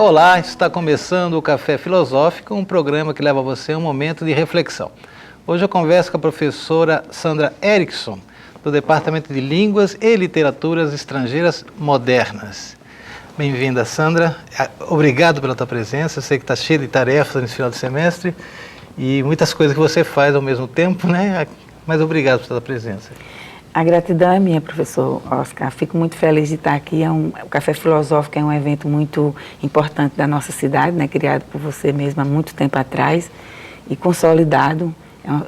Olá, está começando o Café Filosófico, um programa que leva você a um momento de reflexão. Hoje eu converso com a professora Sandra Erickson, do Departamento de Línguas e Literaturas Estrangeiras Modernas. Bem-vinda, Sandra. Obrigado pela tua presença. Eu sei que está cheia de tarefas nesse final de semestre e muitas coisas que você faz ao mesmo tempo, né? Mas obrigado pela tua presença. A gratidão é minha, professor Oscar. Fico muito feliz de estar aqui. O Café Filosófico é um evento muito importante da nossa cidade, né? Criado por você mesma há muito tempo atrás e consolidado.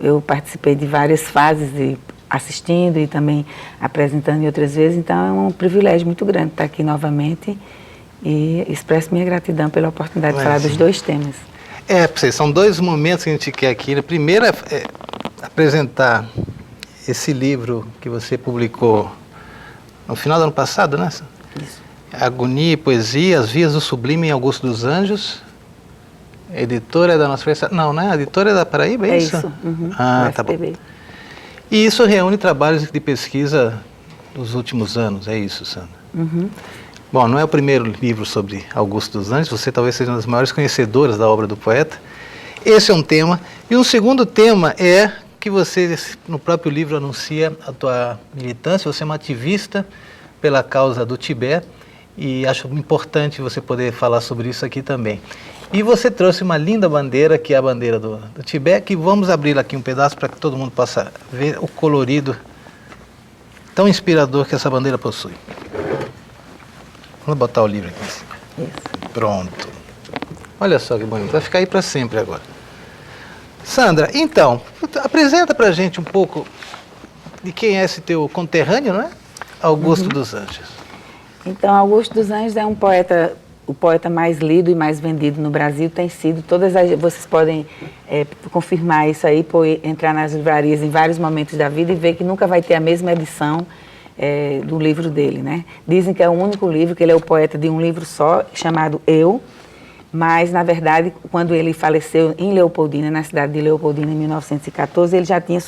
Eu participei de várias fases, assistindo e também apresentando em outras vezes, então é um privilégio muito grande estar aqui novamente e expresso minha gratidão pela oportunidade de falar dos dois temas. São dois momentos que a gente quer aqui. Primeiro é apresentar esse livro que você publicou no final do ano passado, né? Isso. Agonia e Poesia, As Vias do Sublime em Augusto dos Anjos. A editora é da nossa universidade. Não, né? A editora é da Paraíba, é isso? Uhum. Tá bom. E isso reúne trabalhos de pesquisa dos últimos anos, é isso, Sandra? Uhum. Bom, não é o primeiro livro sobre Augusto dos Anjos, você talvez seja uma das maiores conhecedoras da obra do poeta. Esse é um tema. E um segundo tema é que você, no próprio livro, anuncia a tua militância. Você é uma ativista pela causa do Tibete e acho importante você poder falar sobre isso aqui também. E você trouxe uma linda bandeira, que é a bandeira do Tibete, que vamos abrir aqui um pedaço para que todo mundo possa ver o colorido tão inspirador que essa bandeira possui. Vamos botar o livro aqui em cima. Isso. Pronto. Olha só que bonito, vai ficar aí para sempre agora. Sandra, então, apresenta para a gente um pouco de quem é esse teu conterrâneo, não é? Augusto dos Anjos. Então, Augusto dos Anjos é um poeta, o poeta mais lido e mais vendido no Brasil, tem sido, vocês podem confirmar isso aí, entrar nas livrarias em vários momentos da vida e ver que nunca vai ter a mesma edição do livro dele, né? Dizem que é o único livro, que ele é o poeta de um livro só, chamado Eu, mas, na verdade, quando ele faleceu em Leopoldina, na cidade de Leopoldina, em 1914, ele já tinha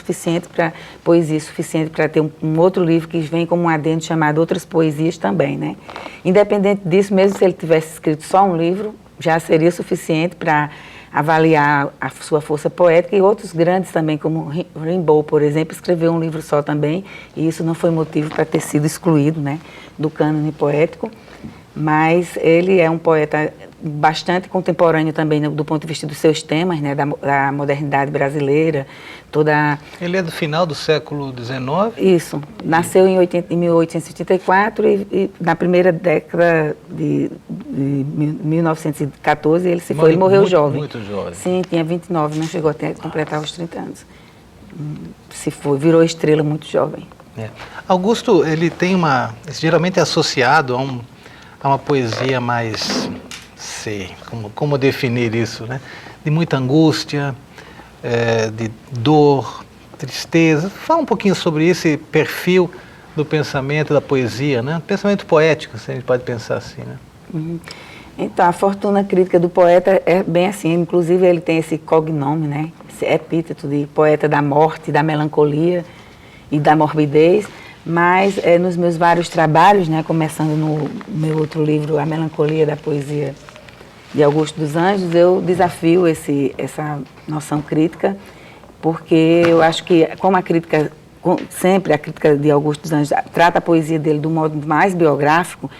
poesia suficiente para ter um outro livro que vem como um adendo chamado Outras Poesias também, né? Independente disso, mesmo se ele tivesse escrito só um livro, já seria suficiente para avaliar a sua força poética, e outros grandes também, como Rimbaud, por exemplo, escreveu um livro só também, e isso não foi motivo para ter sido excluído, né, do cânone poético. Mas ele é um poeta bastante contemporâneo também, né, do ponto de vista dos seus temas, né, da modernidade brasileira, Ele é do final do século XIX? Isso. Nasceu em 1884 e na primeira década de 1914 ele ele morreu jovem. Muito jovem. Sim, tinha 29, não chegou até a completar os 30 anos. Virou estrela muito jovem. Augusto, ele tem geralmente é associado a uma poesia mais, como definir isso, né? De muita angústia, de dor, tristeza. Fala um pouquinho sobre esse perfil do pensamento da poesia, né? Pensamento poético, se a gente pode pensar assim, né? Uhum. Então, a fortuna crítica do poeta é bem assim, inclusive ele tem esse cognome, né? Esse epíteto de poeta da morte, da melancolia e da morbidez. Mas nos meus vários trabalhos, né, começando no meu outro livro, A Melancolia da Poesia de Augusto dos Anjos, eu desafio essa noção crítica, porque eu acho que, como sempre a crítica de Augusto dos Anjos trata a poesia dele do modo mais biográfico,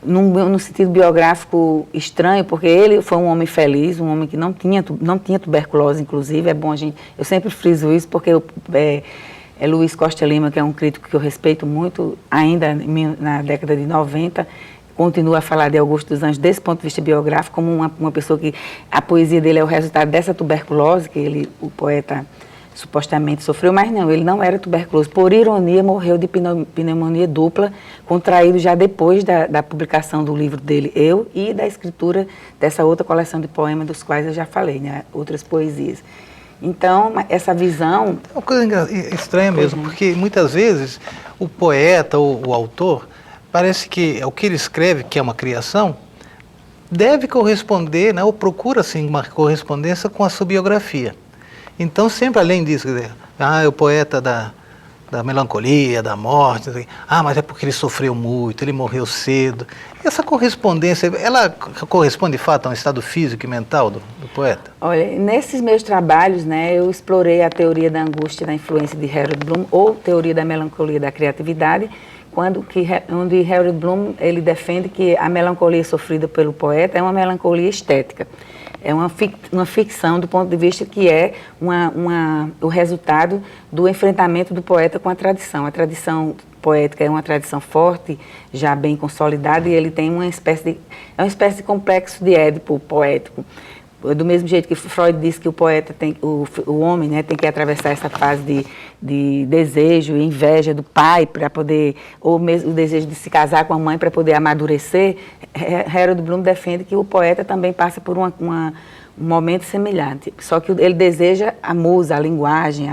num sentido biográfico estranho, porque ele foi um homem feliz, um homem que não tinha tuberculose, inclusive, eu sempre friso isso, porque Luiz Costa Lima, que é um crítico que eu respeito muito, ainda na década de 90, continua a falar de Augusto dos Anjos desse ponto de vista biográfico, como uma pessoa que a poesia dele é o resultado dessa tuberculose, que o poeta supostamente sofreu, mas não, ele não era tuberculoso. Por ironia, morreu de pneumonia dupla, contraído já depois da publicação do livro dele, Eu, e da escritura dessa outra coleção de poemas, dos quais eu já falei, né, Outras Poesias. Então, essa visão... É uma coisa estranha mesmo, porque muitas vezes o poeta ou o autor, parece que o que ele escreve, que é uma criação, deve corresponder, né, ou procura, assim, uma correspondência com a sua biografia. Então, sempre além disso, quer dizer, é o poeta da melancolia, da morte. Assim. Ah, mas é porque ele sofreu muito, ele morreu cedo. Essa correspondência, ela corresponde de fato a um estado físico e mental do poeta? Olha, nesses meus trabalhos, né, eu explorei a teoria da angústia da influência de Harold Bloom, ou teoria da melancolia da criatividade, onde Harold Bloom ele defende que a melancolia sofrida pelo poeta é uma melancolia estética. É uma ficção do ponto de vista que é o resultado do enfrentamento do poeta com a tradição. A tradição poética é uma tradição forte, já bem consolidada, e ele tem é uma espécie de complexo de Édipo poético. Do mesmo jeito que Freud diz que o poeta o homem, né, tem que atravessar essa fase de desejo e inveja do pai para poder, ou mesmo o desejo de se casar com a mãe para poder amadurecer, Harold Bloom defende que o poeta também passa por um momento semelhante. Só que ele deseja a musa, a linguagem,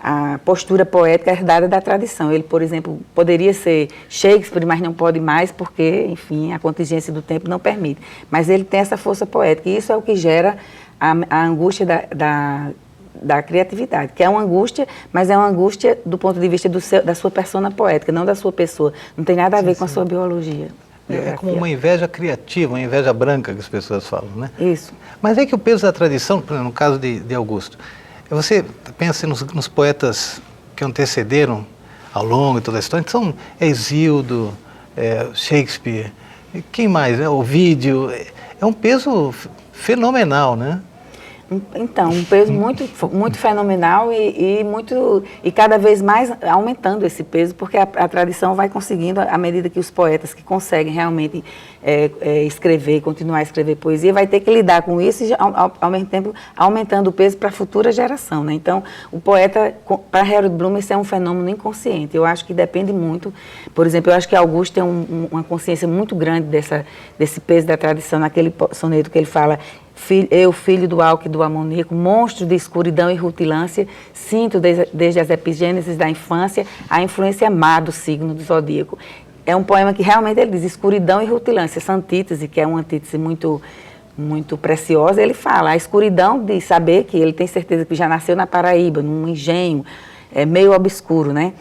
a postura poética herdada da tradição. Ele, por exemplo, poderia ser Shakespeare, mas não pode mais porque, enfim, a contingência do tempo não permite. Mas ele tem essa força poética e isso é o que gera a angústia da criatividade, que é uma angústia, mas é uma angústia do ponto de vista da sua persona poética, não da sua pessoa. Não tem nada a ver com a sua biologia. É como uma inveja criativa, uma inveja branca que as pessoas falam, né? Isso. Mas é que o peso da tradição, por exemplo, no caso de Augusto, você pensa nos poetas que antecederam ao longo de toda a história, então Hesíodo, Shakespeare, quem mais? Ovídio, é um peso fenomenal, né? Então, um peso muito fenomenal e cada vez mais aumentando esse peso, porque a tradição vai conseguindo, à medida que os poetas que conseguem realmente escrever, continuar a escrever poesia, vai ter que lidar com isso e, ao mesmo tempo, aumentando o peso para a futura geração, né? Então, o poeta, para Harold Bloom, isso é um fenômeno inconsciente. Eu acho que depende muito, por exemplo, eu acho que Augusto tem uma consciência muito grande desse peso da tradição, naquele soneto que ele fala: eu, filho do álcool e do amoníaco, monstro de escuridão e rutilância, sinto desde as epigêneses da infância a influência má do signo do zodíaco. É um poema que realmente ele diz escuridão e rutilância, essa antítese, que é uma antítese muito, muito preciosa. Ele fala a escuridão de saber que ele tem certeza que já nasceu na Paraíba, num engenho meio obscuro, né?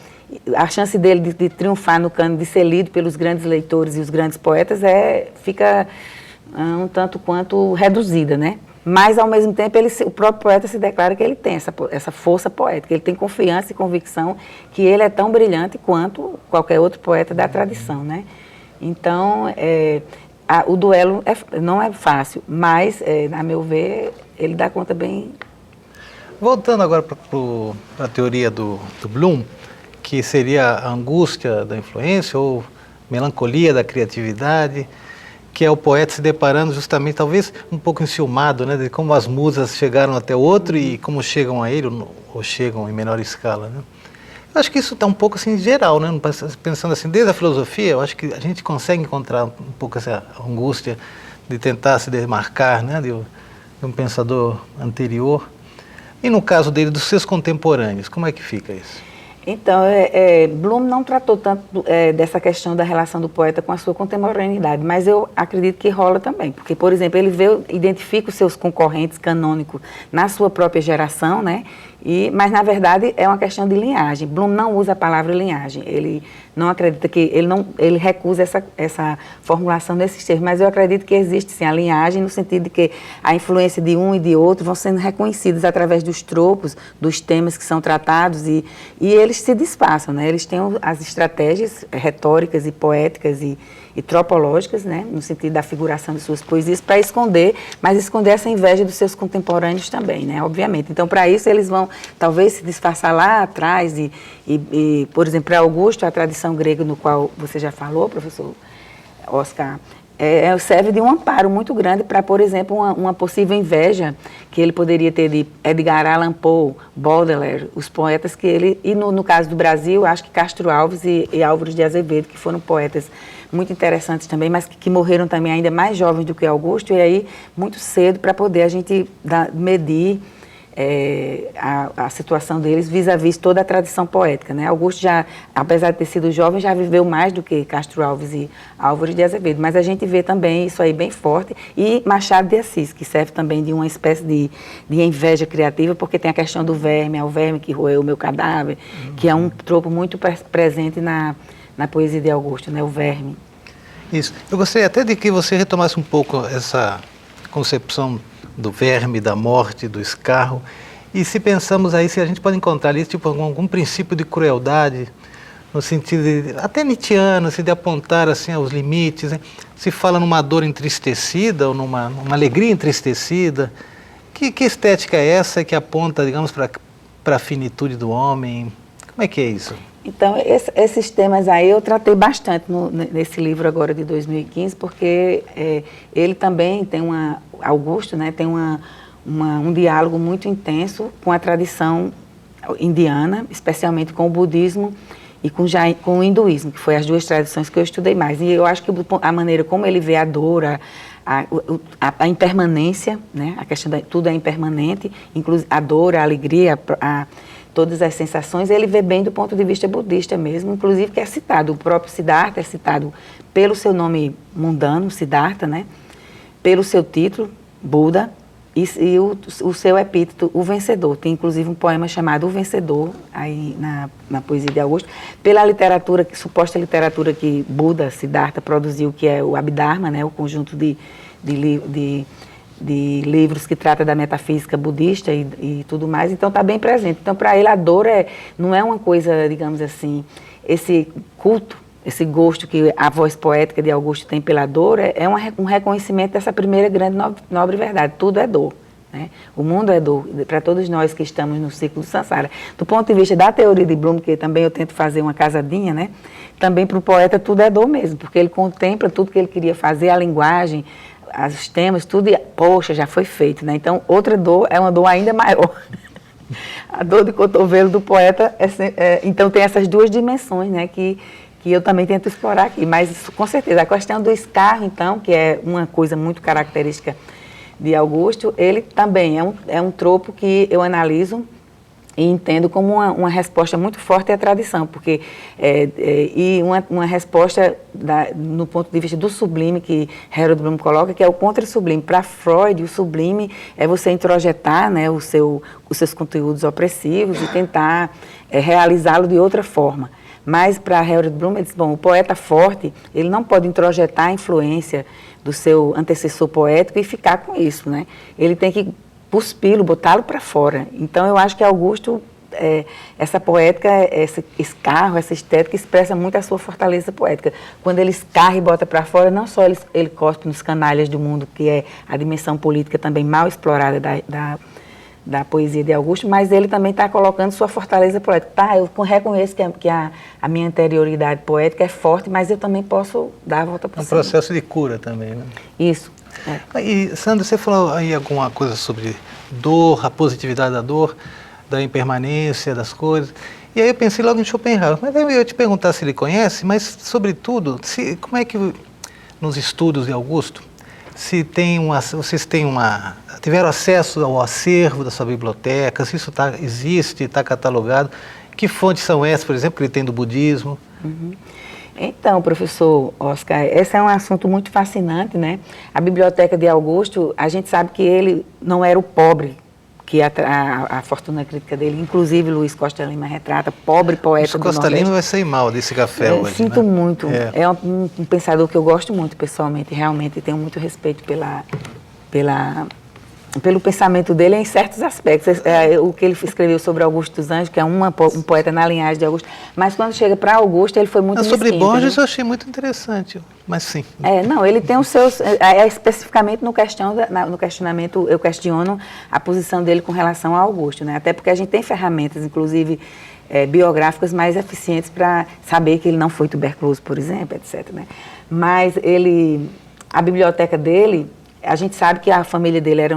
A chance dele de triunfar no cano, de ser lido pelos grandes leitores e os grandes poetas fica um tanto quanto reduzida, né? Mas, ao mesmo tempo, o próprio poeta se declara que ele tem essa força poética, ele tem confiança e convicção que ele é tão brilhante quanto qualquer outro poeta da tradição, né? Então, o duelo não é fácil, mas, a meu ver, ele dá conta bem. Voltando agora para a teoria do Bloom, que seria a angústia da influência ou melancolia da criatividade, que é o poeta se deparando justamente, talvez um pouco enciumado, né, de como as musas chegaram até o outro e como chegam a ele, ou chegam em menor escala, né? Eu acho que isso está um pouco assim geral, né? Pensando assim, desde a filosofia, eu acho que a gente consegue encontrar um pouco essa angústia de tentar se demarcar, né, de um pensador anterior. E no caso dele, dos seus contemporâneos, como é que fica isso? Então, Bloom não tratou tanto dessa questão da relação do poeta com a sua contemporaneidade, mas eu acredito que rola também, porque, por exemplo, ele identifica os seus concorrentes canônicos na sua própria geração, né? Mas, na verdade, é uma questão de linhagem. Bloom não usa a palavra linhagem, ele não acredita que, ele recusa essa formulação desses termos, mas eu acredito que existe, sim, a linhagem, no sentido de que a influência de um e de outro vão sendo reconhecidos através dos tropos, dos temas que são tratados, e eles se disfarçam, né? Eles têm as estratégias retóricas e poéticas e tropológicas, né? No sentido da figuração de suas poesias, para esconder, mas esconder essa inveja dos seus contemporâneos também, né? Obviamente. Então, para isso, eles vão talvez se disfarçar lá atrás e por exemplo, para Augusto, a tradição grega no qual você já falou, professor Oscar, serve de um amparo muito grande para, por exemplo, uma possível inveja que ele poderia ter de Edgar Allan Poe, Baudelaire, os poetas que ele... E no caso do Brasil, acho que Castro Alves e Álvares de Azevedo, que foram poetas muito interessantes também, mas que morreram também ainda mais jovens do que Augusto, e aí muito cedo para poder a gente medir a situação deles vis-à-vis toda a tradição poética, né? Augusto já, apesar de ter sido jovem, já viveu mais do que Castro Alves e Álvares de Azevedo, mas a gente vê também isso aí bem forte, e Machado de Assis, que serve também de uma espécie de inveja criativa, porque tem a questão do verme, é o verme que roeu o meu cadáver, que é um tropo muito presente na poesia de Augusto, né? O verme. Isso. Eu gostaria até de que você retomasse um pouco essa concepção do verme, da morte, do escarro. E se pensamos aí, se a gente pode encontrar ali tipo, algum princípio de crueldade, no sentido de, até nietzschiano, assim, de apontar assim, os limites. Né? Se fala numa dor entristecida ou numa alegria entristecida. Que estética é essa que aponta, digamos, para a finitude do homem? Como é que é isso? Então, esses temas aí eu tratei bastante nesse livro agora de 2015, porque ele também tem Augusto, né, tem um diálogo muito intenso com a tradição indiana, especialmente com o budismo e com o hinduísmo, que foi as duas tradições que eu estudei mais. E eu acho que a maneira como ele vê a dor, a impermanência, né, a questão de tudo é impermanente, inclusive a dor, a alegria, todas as sensações, ele vê bem do ponto de vista budista mesmo, inclusive que é citado, o próprio Siddhartha é citado pelo seu nome mundano, Siddhartha, né? Pelo seu título, Buda, e o seu epíteto, o vencedor. Tem inclusive um poema chamado O Vencedor, aí na poesia de Augusto, pela literatura, suposta literatura que Buda, Siddhartha, produziu, que é o Abhidharma, né? O conjunto de livros que trata da metafísica budista e tudo mais, então está bem presente. Então, para ele, a dor não é uma coisa, digamos assim, esse culto, esse gosto que a voz poética de Augusto tem pela dor, é um reconhecimento dessa primeira grande nobre verdade, tudo é dor. Né? O mundo é dor, para todos nós que estamos no ciclo do Sansara. Do ponto de vista da teoria de Bloom, que também eu tento fazer uma casadinha, né? Também para o poeta tudo é dor mesmo, porque ele contempla tudo que ele queria fazer, a linguagem, os temas, tudo, poxa, já foi feito, né? Então, outra dor é uma dor ainda maior. A dor de cotovelo do poeta, então tem essas duas dimensões, né? Que eu também tento explorar aqui, mas com certeza, a questão do escarro, então, que é uma coisa muito característica de Augusto, ele também é um tropo que eu analiso e entendo como uma resposta muito forte à tradição, porque uma resposta no ponto de vista do sublime que Harold Bloom coloca, que é o contra-sublime. Para Freud, o sublime é você introjetar, né, os seus conteúdos opressivos e tentar realizá-lo de outra forma. Mas para Harold Bloom, ele diz, bom, o poeta forte, ele não pode introjetar a influência do seu antecessor poético e ficar com isso, né? Ele tem que cuspí-lo, botá-lo para fora. Então, eu acho que Augusto, essa poética, esse escarro, essa estética, expressa muito a sua fortaleza poética. Quando ele escarra e bota para fora, não só ele cospe nos canalhas do mundo, que é a dimensão política também mal explorada da poesia de Augusto, mas ele também está colocando sua fortaleza poética. Tá, eu reconheço que a minha anterioridade poética é forte, mas eu também posso dar a volta por cima. É um processo de cura também, né? Isso. E, Sandra, você falou aí alguma coisa sobre dor, a positividade da dor, da impermanência das coisas. E aí eu pensei logo em Schopenhauer. Mas aí eu ia te perguntar se ele conhece, mas, sobretudo, como é que, nos estudos de Augusto, vocês tiveram acesso ao acervo da sua biblioteca, se isso existe, está catalogado. Que fontes são essas, por exemplo, que ele tem do budismo? Uhum. Então, professor Oscar, esse é um assunto muito fascinante, né? A biblioteca de Augusto, a gente sabe que ele não era o pobre, que a fortuna crítica dele, inclusive Luiz Costa Lima retrata, pobre poeta do Nordeste. Costa Lima vai sair mal desse café hoje, sinto né? muito. É um pensador que eu gosto muito pessoalmente, realmente tenho muito respeito pelo pensamento dele em certos aspectos. O que ele escreveu sobre Augusto dos Anjos, que é um poeta na linhagem de Augusto, mas quando chega para Augusto, ele foi muito mesquinho. Sobre Borges eu achei muito interessante, mas sim. Não, ele tem os seus, especificamente no questionamento, eu questiono a posição dele com relação a Augusto, né? Até porque a gente tem ferramentas, inclusive biográficas mais eficientes para saber que ele não foi tuberculoso, por exemplo, etc. Né? Mas a biblioteca dele A gente sabe que a família dele era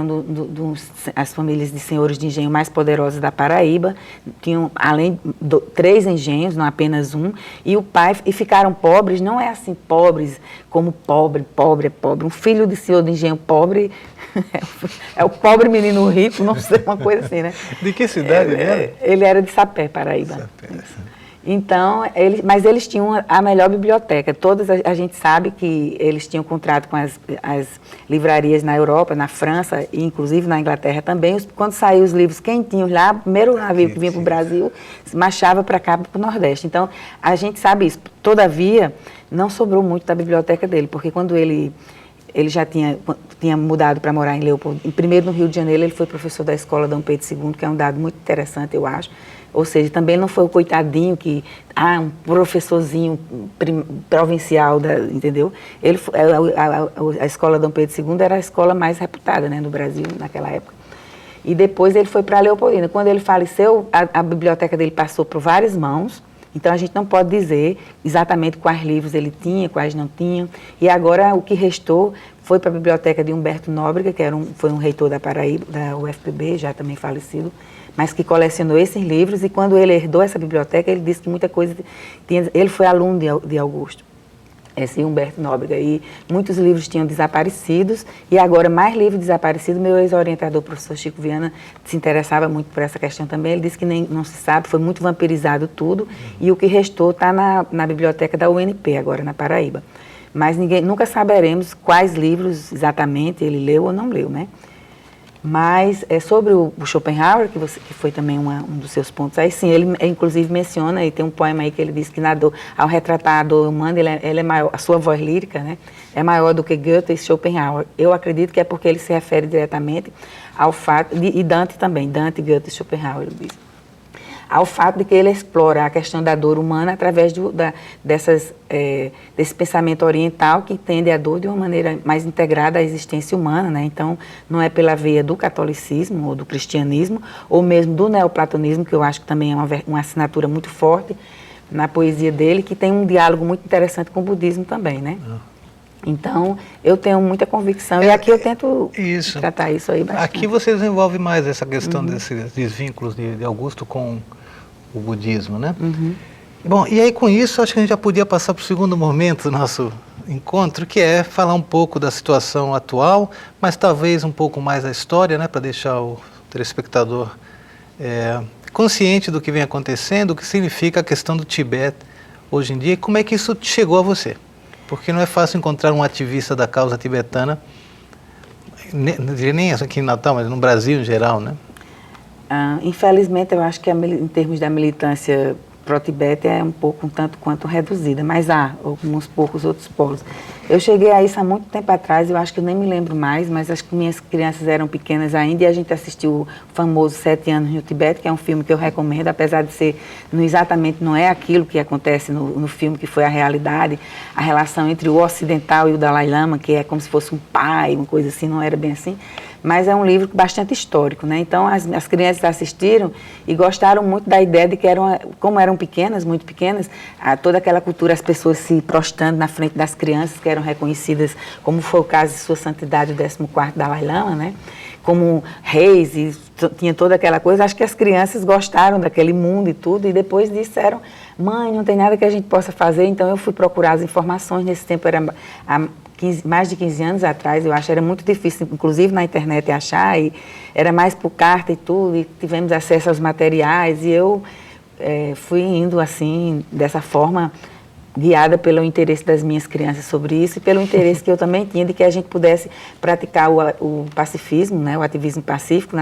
as famílias de senhores de engenho mais poderosas da Paraíba, tinham além de 3 engenhos, não apenas um, e o pai, e ficaram pobres, não é assim pobres como pobre é pobre. Um filho de senhor de engenho pobre é o pobre menino rico, não sei, uma coisa assim, né? De que cidade ele era? Ele era de Sapé, Paraíba. Sapé. Então, mas eles tinham a melhor biblioteca. Todas a gente sabe que eles tinham contrato com as livrarias na Europa, na França e inclusive na Inglaterra também. Quando saíam os livros quentinhos lá, o primeiro navio que vinha para o Brasil, marchava para cá, para o Nordeste. Então, a gente sabe isso. Todavia, não sobrou muito da biblioteca dele, porque quando ele já tinha mudado para morar em Leopoldo. Primeiro, no Rio de Janeiro, ele foi professor da Escola Dom Pedro II, que é um dado muito interessante, eu acho. Ou seja, também não foi o coitadinho que, um professorzinho provincial, entendeu? A Escola Dom Pedro II era a escola mais reputada, né, no Brasil naquela época. E depois ele foi para Leopoldina. Quando ele faleceu, a biblioteca dele passou por várias mãos. Então, a gente não pode dizer exatamente quais livros ele tinha, quais não tinha. E agora, o que restou foi para a biblioteca de Humberto Nóbrega, que foi um reitor da Paraíba, da UFPB, já também falecido, mas que colecionou esses livros. E quando ele herdou essa biblioteca, ele disse que muita coisa tinha... Ele foi aluno de Augusto, esse Humberto Nóbrega, e muitos livros tinham desaparecido, e agora mais livros desaparecidos. Meu ex-orientador, o professor Chico Viana, se interessava muito por essa questão também. Ele disse que não se sabe, foi muito vampirizado tudo, e o que restou está na biblioteca da UNP, agora na Paraíba. Mas nunca saberemos quais livros exatamente ele leu ou não leu, né? Mas sobre o Schopenhauer, que foi também um dos seus pontos, aí sim, ele inclusive menciona, e tem um poema aí que ele diz que ao retratar a dor humana, ele é maior, a sua voz lírica, né, é maior do que Goethe e Schopenhauer. Eu acredito que é porque ele se refere diretamente ao fato, e Dante também, Dante, Goethe e Schopenhauer, ele diz, ao fato de que ele explora a questão da dor humana através desse pensamento oriental que entende a dor de uma maneira mais integrada à existência humana, né? Então, não é pela veia do catolicismo ou do cristianismo, ou mesmo do neoplatonismo, que eu acho que também é uma assinatura muito forte na poesia dele, que tem um diálogo muito interessante com o budismo também, né? Então, eu tenho muita convicção, e aqui eu tento tratar isso aí bastante. Aqui você desenvolve mais essa questão desses vínculos de Augusto com o budismo, né? Bom, e aí com isso, acho que a gente já podia passar para o segundo momento do nosso encontro, que é falar um pouco da situação atual, mas talvez um pouco mais da história, né? Para deixar o telespectador consciente do que vem acontecendo, o que significa a questão do Tibete hoje em dia, e como é que isso chegou a você. Porque não é fácil encontrar um ativista da causa tibetana, nem aqui em Natal, mas no Brasil em geral, né? Infelizmente, eu acho que em termos da militância pró-Tibete é um tanto quanto reduzida, mas há alguns poucos outros polos. Eu cheguei a isso há muito tempo atrás, eu acho que eu nem me lembro mais, mas acho que minhas crianças eram pequenas ainda, e a gente assistiu o famoso 7 anos no Tibete, que é um filme que eu recomendo, apesar de ser, não é aquilo que acontece no filme, que foi a realidade, a relação entre o ocidental e o Dalai Lama, que é como se fosse um pai, uma coisa assim, não era bem assim. Mas é um livro bastante histórico, né? Então, as crianças assistiram e gostaram muito da ideia de que como eram pequenas, muito pequenas, toda aquela cultura, as pessoas se prostrando na frente das crianças, que eram reconhecidas, como foi o caso de Sua Santidade, o 14º Dalai Lama, né? Como reis, e tinha toda aquela coisa. Acho que as crianças gostaram daquele mundo e tudo, e depois disseram, mãe, não tem nada que a gente possa fazer. Então, eu fui procurar as informações. Nesse tempo, era mais de 15 anos atrás, eu acho, era muito difícil, inclusive na internet, achar, e era mais por carta e tudo, e tivemos acesso aos materiais, e eu fui indo assim, dessa forma, guiada pelo interesse das minhas crianças sobre isso, e pelo interesse que eu também tinha de que a gente pudesse praticar o pacifismo, né, o ativismo pacífico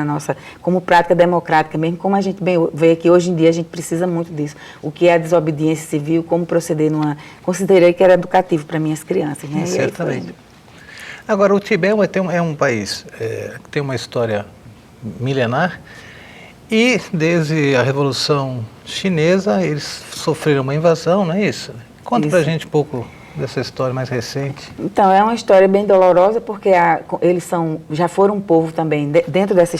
como prática democrática mesmo, como a gente bem vê que hoje em dia a gente precisa muito disso. O que é a desobediência civil, como proceder Considerei que era educativo para minhas crianças, né? Certamente. Agora, o Tibete é um país que tem uma história milenar, e desde a Revolução Chinesa eles sofreram uma invasão, não é isso? Conta pra gente um pouco dessa história mais recente. Então, é uma história bem dolorosa, porque eles já foram um povo também, dentro dessa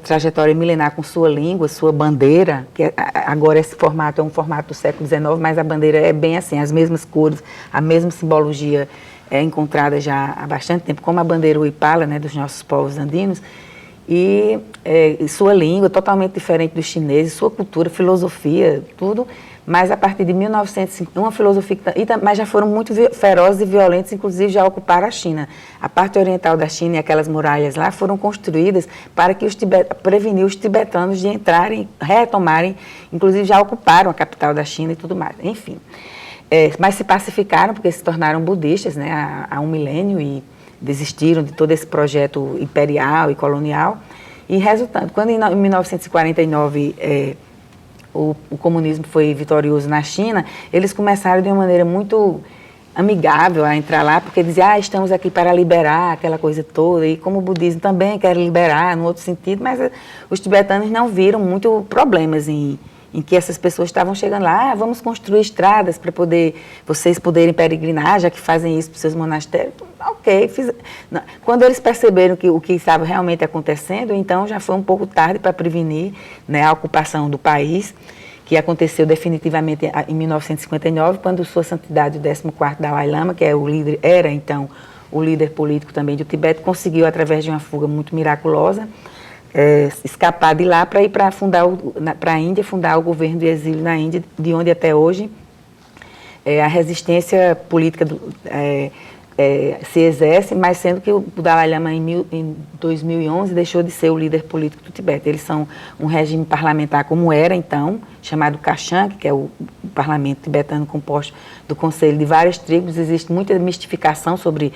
trajetória milenar, com sua língua, sua bandeira, que agora esse formato é um formato do século XIX, mas a bandeira é bem assim, as mesmas cores, a mesma simbologia é encontrada já há bastante tempo, como a bandeira uipala, né, dos nossos povos andinos, e sua língua totalmente diferente dos chineses, sua cultura, filosofia, tudo, mas a partir de 1950, uma filosofia, mas já foram muito ferozes e violentos, inclusive já ocuparam a China. A parte oriental da China e aquelas muralhas lá foram construídas para que prevenir os tibetanos de entrarem, retomarem, inclusive já ocuparam a capital da China e tudo mais, enfim. Mas se pacificaram porque se tornaram budistas, né, há um milênio e desistiram de todo esse projeto imperial e colonial. E resultando, quando em 1949 o comunismo foi vitorioso na China, eles começaram de uma maneira muito amigável a entrar lá, porque diziam, estamos aqui para liberar aquela coisa toda, e como o budismo também quer liberar, no outro sentido, mas os tibetanos não viram muito problemas em que essas pessoas estavam chegando lá, vamos construir estradas para vocês poderem peregrinar, já que fazem isso para os seus monastérios. Ok, quando eles perceberam o que estava realmente acontecendo, então já foi um pouco tarde para prevenir, né, a ocupação do país, que aconteceu definitivamente em 1959, quando Sua Santidade o 14º Dalai Lama, que era então o líder político também do Tibete, conseguiu, através de uma fuga muito miraculosa, escapar de lá para ir para a Índia, fundar o governo de exílio na Índia, de onde até hoje a resistência política se exerce, mas sendo que o Dalai Lama em 2011 deixou de ser o líder político do Tibete. Eles são um regime parlamentar como era então, chamado Kachan, que é o parlamento tibetano composto do conselho de várias tribos. Existe muita mistificação sobre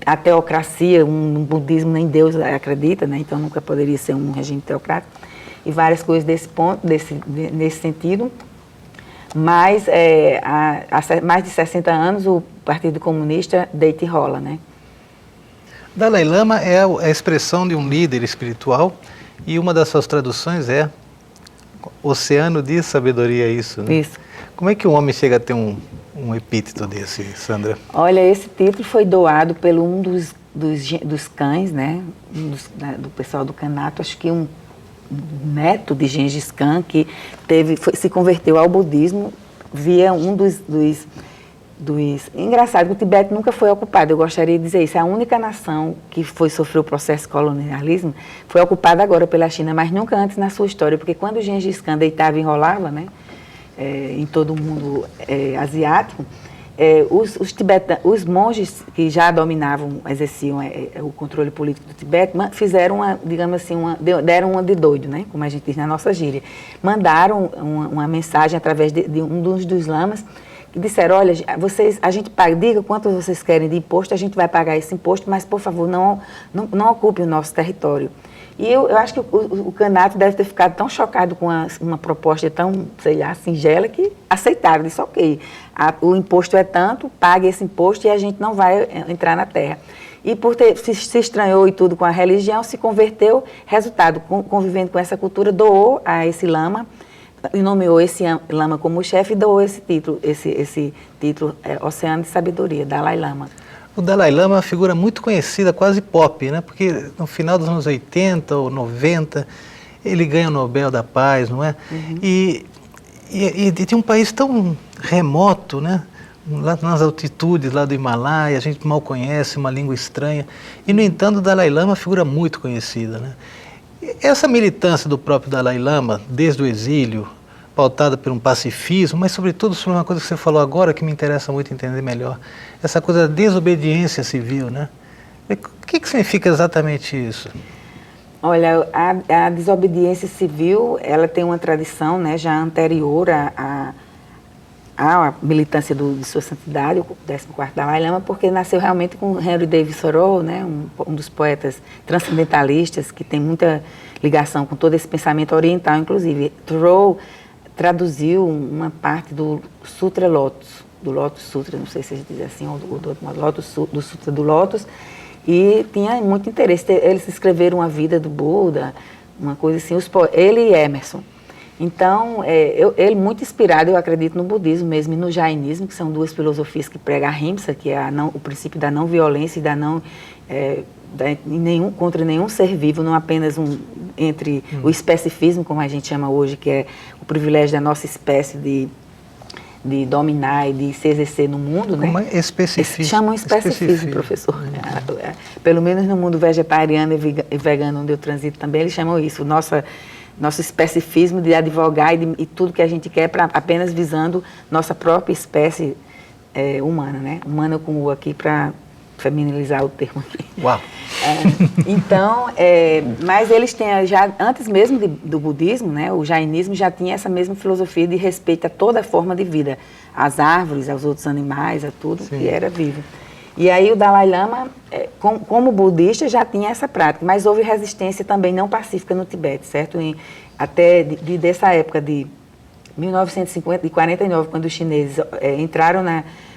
a teocracia, um budismo nem Deus acredita, né? Então nunca poderia ser um regime teocrático, e várias coisas nesse sentido. Mas há mais de 60 anos o Partido Comunista deita e rola, né? Dalai Lama é a expressão de um líder espiritual, e uma das suas traduções é oceano de sabedoria, isso, né? Isso. Como é que um homem chega a ter um epíteto desse, Sandra? Olha, esse título foi doado pelo um dos cães, né? Do pessoal do Canato, acho que um neto de Gengis Khan, que se converteu ao budismo via um dos... Engraçado que o Tibete nunca foi ocupado, eu gostaria de dizer isso, é a única nação que sofreu o processo de colonialismo, foi ocupada agora pela China, mas nunca antes na sua história, porque quando o Gengis Khan deitava e enrolava, né, em todo o mundo asiático, os monges que já dominavam, exerciam o controle político do Tibete, fizeram digamos assim, deram uma de doido, né? Como a gente diz na nossa gíria. Mandaram uma mensagem através de um dos lamas, que disseram, olha, a gente paga, diga quanto vocês querem de imposto, a gente vai pagar esse imposto, mas, por favor, não ocupe o nosso território. E eu acho que o Canato deve ter ficado tão chocado com uma proposta tão, sei lá, singela, que aceitaram, disse, ok, o imposto é tanto, pague esse imposto e a gente não vai entrar na terra. E por se estranhou e tudo com a religião, se converteu, resultado, convivendo com essa cultura, doou a esse lama, e nomeou esse lama como chefe e doou esse título Oceano de Sabedoria, Dalai Lama. O Dalai Lama é uma figura muito conhecida, quase pop, né? Porque no final dos anos 80 ou 90, ele ganha o Nobel da Paz, não é? Uhum. E de um país tão remoto, né? Lá nas altitudes, lá do Himalaia, a gente mal conhece, uma língua estranha. E, no entanto, o Dalai Lama é uma figura muito conhecida, né? E essa militância do próprio Dalai Lama, desde o exílio, pautada por um pacifismo, mas sobretudo sobre uma coisa que você falou agora, que me interessa muito entender melhor, essa coisa da desobediência civil, né? O que significa exatamente isso? Olha, a desobediência civil, ela tem uma tradição, né, já anterior à militância de Sua Santidade, o 14º Dalai Lama, porque nasceu realmente com Henry David Thoreau, né, um dos poetas transcendentalistas, que tem muita ligação com todo esse pensamento oriental, inclusive. Thoreau traduziu uma parte do Sutra Lotus, do Lotus Sutra, não sei se a gente diz assim, ou do Sutra do Lotus, e tinha muito interesse. Eles escreveram a vida do Buda, uma coisa assim, ele e Emerson. Então, ele muito inspirado, eu acredito, no budismo mesmo e no jainismo, que são duas filosofias que pregam a ahimsa, que é o princípio da não violência e contra nenhum ser vivo, não apenas o especifismo, como a gente chama hoje, que é o privilégio da nossa espécie de de dominar e de se exercer no mundo, né? Como é especificismo? Chamam especificismo, professor. Pelo menos no mundo vegetariano e vegano, onde eu transito também, eles chamam isso, nosso especificismo de advogar e tudo que a gente quer apenas visando nossa própria espécie humana, né? Humana com U aqui para feminilizar o termo aqui. Uau! Então, mas eles têm, já antes mesmo do budismo, né, o jainismo já tinha essa mesma filosofia de respeito a toda forma de vida, às árvores, aos outros animais, a tudo que era vivo. E aí o Dalai Lama, como budista, já tinha essa prática, mas houve resistência também não pacífica no Tibete, certo? Até dessa época de 1949, quando os chineses entraram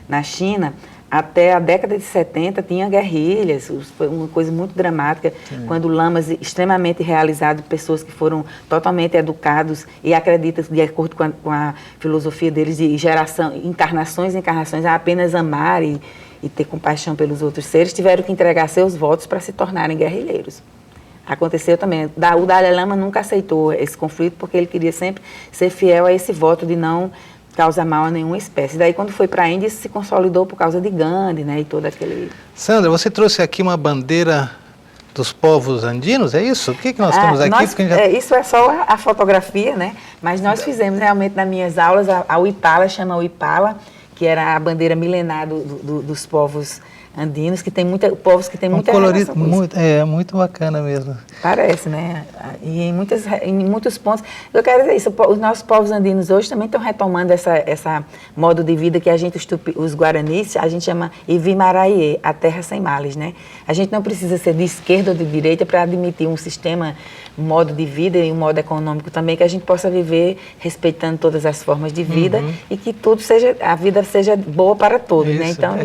na China, até a década de 70 tinha guerrilhas, foi uma coisa muito dramática, quando lamas extremamente realizados, pessoas que foram totalmente educados e acreditam, de acordo com a filosofia deles, de geração, encarnações, a apenas amar e ter compaixão pelos outros seres, tiveram que entregar seus votos para se tornarem guerrilheiros. Aconteceu também. O Dalai Lama nunca aceitou esse conflito porque ele queria sempre ser fiel a esse voto de não causar mal a nenhuma espécie. Daí, quando foi para a Índia, isso se consolidou por causa de Gandhi, né, e todo aquele... Sandra, você trouxe aqui uma bandeira dos povos andinos, é isso? O que nós temos aqui? Isso é só a fotografia, né? Mas nós fizemos realmente nas minhas aulas, a Uipala, chama Uipala, que era a bandeira milenar dos povos andinos, povos que tem muita colorido, muito bacana mesmo. Parece, né? E em muitos pontos. Eu quero dizer isso, os nossos povos andinos hoje também estão retomando essa modo de vida que a gente, os guaranis, a gente chama Ivimaraie, a terra sem males, né? A gente não precisa ser de esquerda ou de direita para admitir um sistema, um modo de vida e um modo econômico também, que a gente possa viver respeitando todas as formas de vida e que a vida seja boa para todos, né? Então,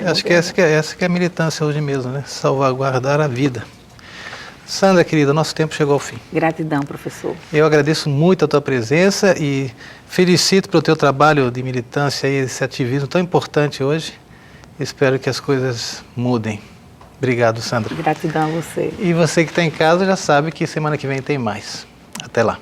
acho que essa que é a militância hoje mesmo, né? Salvaguardar a vida. Sandra, querida, nosso tempo chegou ao fim. Gratidão, professor. Eu agradeço muito a tua presença e felicito pelo teu trabalho de militância e esse ativismo tão importante hoje. Espero que as coisas mudem. Obrigado, Sandra. Gratidão a você. E você que está em casa já sabe que semana que vem tem mais. Até lá.